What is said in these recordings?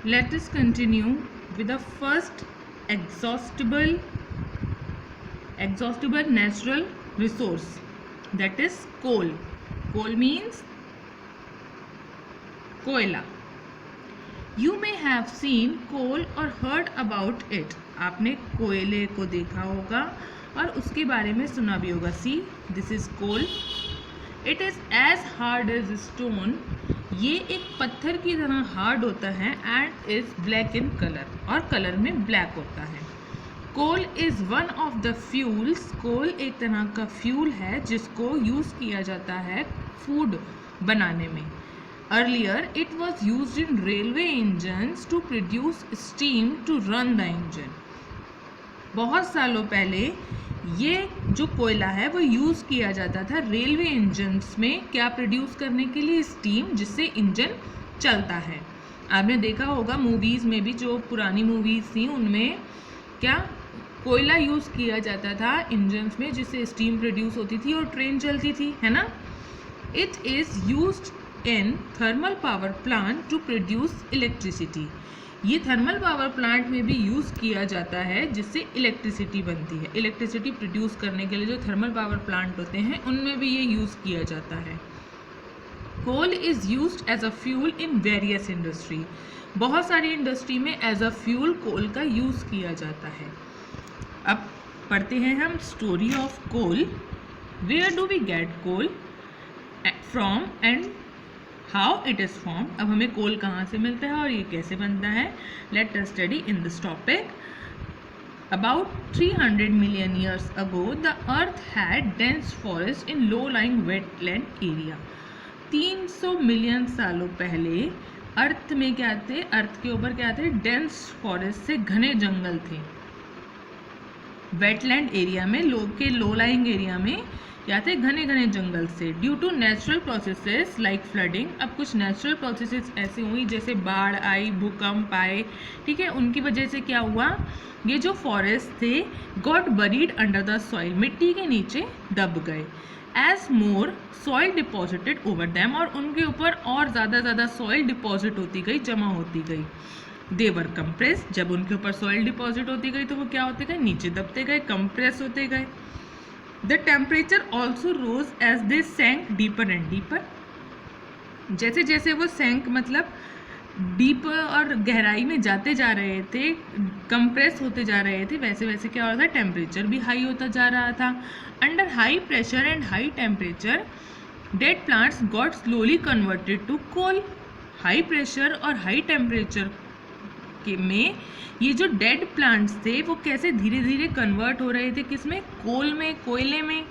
Let us continue with the first exhaustible natural resource, that is coal. Coal means कोयला. You may have seen coal or heard about it. आपने कोयले को देखा होगा और उसके बारे में सुना भी होगा. See, this is coal. It is as hard as stone. ये एक पत्थर की तरह हार्ड होता है and is black in color, और कलर में ब्लैक होता है. Coal is one of the fuels. Coal एक तरह का फ्यूल है जिसको यूज़ किया जाता है फूड बनाने में. Earlier it was use in railway engines to produce steam to run the engine. बहुत सालों पहले ये जो कोयला है वो यूज़ किया जाता था रेलवे इंजन्स में, क्या प्रोड्यूस करने के लिए, स्टीम, जिससे इंजन चलता है. आपने देखा होगा मूवीज़ में भी, जो पुरानी मूवीज़ थी उनमें क्या कोयला यूज़ किया जाता था इंजन्स में, जिससे स्टीम प्रोड्यूस होती थी और ट्रेन चलती थी, है ना. It is used in thermal power plant to produce electricity. ये थर्मल पावर प्लांट में भी यूज़ किया जाता है जिससे इलेक्ट्रिसिटी बनती है. इलेक्ट्रिसिटी प्रोड्यूस करने के लिए जो थर्मल पावर प्लांट होते हैं उनमें भी ये यूज़ किया जाता है. Coal is used as a fuel in various industry. बहुत सारी इंडस्ट्री में एज अ फ्यूल कोल का यूज़ किया जाता है. अब पढ़ते हैं हम story of coal. Where do we get coal from and how it is form. अब हमें कोल कहाँ से मिलता है और ये कैसे बनता है. Let us study in this topic. About 300 million years ago, the earth had dense forest in low-lying wetland area. 300 million सालों पहले अर्थ में क्या थे, अर्थ के ऊपर क्या थे, डेंस फॉरेस्ट से घने जंगल थे. वेटलैंड एरिया में, लो लाइंग एरिया में क्या थे, घने घने जंगल से. Due to natural processes like flooding. अब कुछ नेचुरल प्रोसेसेस ऐसे हुई जैसे बाढ़ आई, भूकंप आए, ठीक है, उनकी वजह से क्या हुआ, ये जो फॉरेस्ट थे got buried under the soil, मिट्टी के नीचे दब गए. एज मोर सॉइल डिपॉजिटेड ओवर दैम, और उनके ऊपर और ज़्यादा सॉइल डिपॉजिट होती गई, जमा होती गई. दे वर कंप्रेस. जब उनके ऊपर सॉइल डिपॉजिट होती गई तो वो क्या होते गए, नीचे दबते गए, कंप्रेस होते गए. The temperature also rose as they sank deeper and deeper. जैसे जैसे वो सैंक मतलब डीपर और गहराई में जाते जा रहे थे, कंप्रेस होते जा रहे थे, वैसे वैसे क्या हो रहा था, टेम्परेचर भी हाई होता जा रहा था. Under high pressure and high temperature dead plants got slowly converted to coal. High pressure और हाई टेम्परेचर के में ये जो डेड प्लांट्स थे वो कैसे धीरे धीरे कन्वर्ट हो रहे थे, किसमें, कोल में, कोयले में.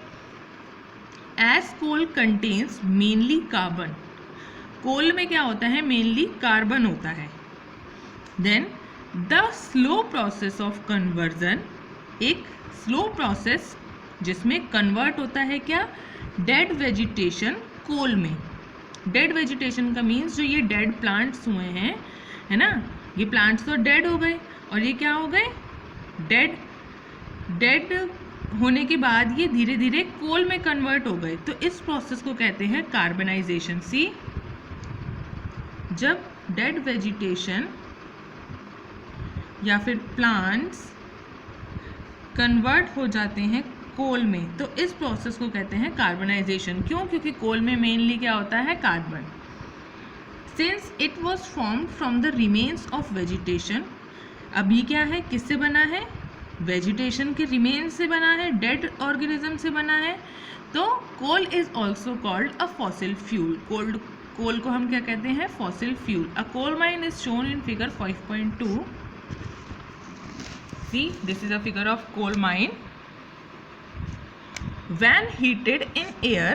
As coal contains mainly carbon. Coal में क्या होता है, मेनली कार्बन होता है. Then the slow process of conversion. एक स्लो प्रोसेस जिसमें कन्वर्ट होता है क्या, डेड वेजिटेशन कोल में. डेड वेजिटेशन का मीन्स जो ये डेड प्लांट्स हुए हैं, है ना, ये प्लांट्स तो डेड हो गए और ये क्या हो गए, डेड होने के बाद ये धीरे धीरे कोल में कन्वर्ट हो गए. तो इस प्रोसेस को कहते हैं कार्बनाइजेशन. सी, जब डेड वेजिटेशन या फिर प्लांट्स कन्वर्ट हो जाते हैं कोल में तो इस प्रोसेस को कहते हैं कार्बनाइजेशन. क्यों, क्योंकि कोल में मेनली क्या होता है, carbon. Since it was formed from the remains of vegetation. अब ये क्या है, किससे बना है, वेजिटेशन के रिमेन्स से बना है, डेड ऑर्गेनिज्म से बना है. तो coal is also called a fossil fuel. Coal को हम क्या कहते हैं, fossil fuel. A coal mine is shown in figure 5.2. See, this is a figure of coal mine. When heated in air,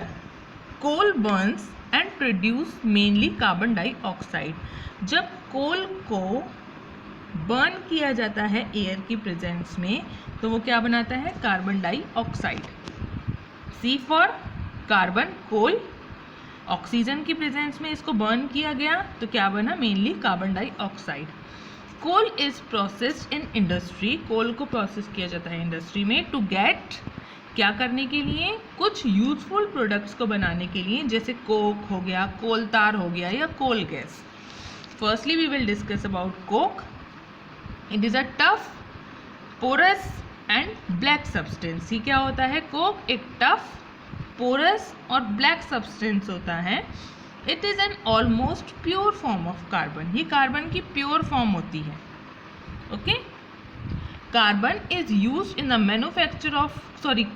coal burns and produce mainly carbon dioxide. जब कोल को burn किया जाता है एयर की प्रेजेंस में तो वो क्या बनाता है, carbon dioxide. C for carbon, coal. Oxygen की प्रेजेंस में इसको बर्न किया गया तो क्या बना, mainly carbon dioxide. Coal is processed in industry. Coal को प्रोसेस किया जाता है इंडस्ट्री में टू गेट, क्या करने के लिए, कुछ यूजफुल प्रोडक्ट्स को बनाने के लिए, जैसे कोक हो गया, कोल तार हो गया या coal gas. Firstly, we will discuss about coke. It is a tough, porous and black substance. ये क्या होता है? coke एक tough, porous और black substance होता है. It is an almost pure form of carbon. ये कार्बन की pure form होती है. Okay? Carbon is used in the manufacture of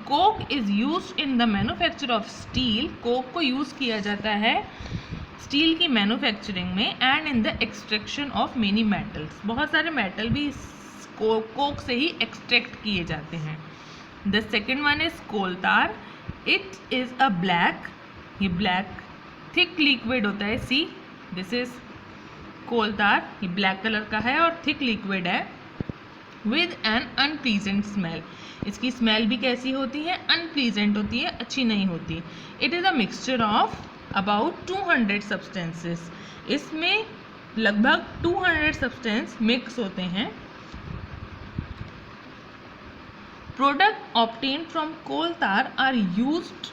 coke is used in the manufacture of steel. coke को use किया जाता है स्टील की मैन्युफैक्चरिंग में and in the extraction of many metals. बहुत सारे मेटल भी कोक से ही एक्सट्रैक्ट किए जाते हैं. द सेकेंड वन इज कोल तार. इट इज़ अ ब्लैक, ये ब्लैक थिक लिक्विड होता है. सी दिस इज कोल तार. ये ब्लैक कलर का है और थिक लिक्विड है विद एन अनप्लीजेंट स्मेल. इसकी स्मेल भी कैसी होती है? अनप्लीजेंट होती है, अच्छी नहीं होती. It is a mixture of about 200 substances. इसमें लगभग 200 सब्सटेंस मिक्स होते हैं. Product obtain from coal tar are used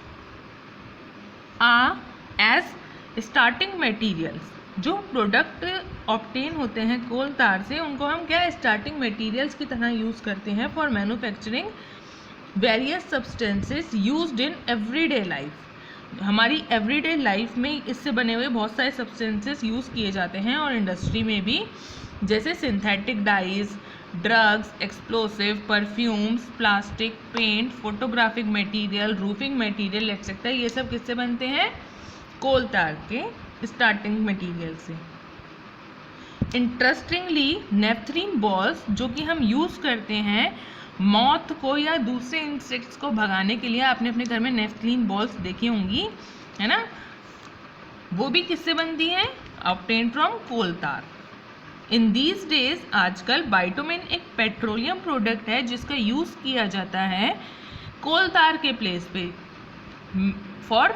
as starting materials. जो प्रोडक्ट ऑब्टेन होते हैं कोल तार से, उनको हम क्या स्टार्टिंग मटेरियल्स की तरह यूज़ करते हैं for manufacturing various substances used in everyday life. हमारी एवरीडे लाइफ में इससे बने हुए बहुत सारे सब्सटेंसेस यूज़ किए जाते हैं और इंडस्ट्री में भी, जैसे synthetic dyes, drugs, explosive, perfumes, plastic, paint, photographic material, roofing material etcetera. ये सब किससे बनते हैं? कोल तार के स्टार्टिंग मटेरियल से. इंटरेस्टिंगली नेफ्थलीन बॉल्स जो कि हम यूज़ करते हैं मॉथ को या दूसरे इंसेक्ट्स को भगाने के लिए, आपने अपने घर में नेफ्थलीन बॉल्स देखी होंगी, है ना? वो भी किससे बनती हैं? ऑब्टेन फ्रॉम कोल तार. इन दीज डेज आजकल बाइटुमेन एक पेट्रोलियम प्रोडक्ट है जिसका यूज़ किया जाता है कोल तार के प्लेस पे for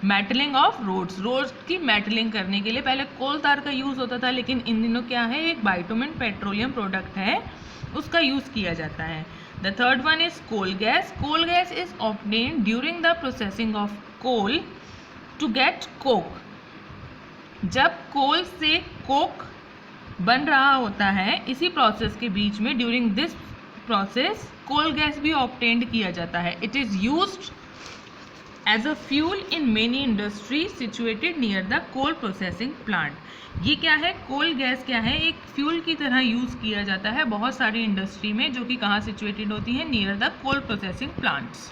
metalling of roads. Roads की मेटलिंग करने के लिए पहले कोल तार का यूज़ होता था, लेकिन इन दिनों क्या है, एक बाइटुमेन पेट्रोलियम प्रोडक्ट है, उसका यूज़ किया जाता है. The third one is coal gas. Coal gas is obtained during the processing of coal to get coke. जब कोल से कोक बन रहा होता है, इसी प्रोसेस के बीच में during this process coal gas भी ऑब्टेन्ड किया जाता है. It is used as a fuel in many industry situated near the coal processing plant. ये क्या है? कोल गैस क्या है? एक फ्यूल की तरह यूज़ किया जाता है बहुत सारी इंडस्ट्री में, जो कि कहाँ सिचुएटेड होती है? Near the coal processing plants.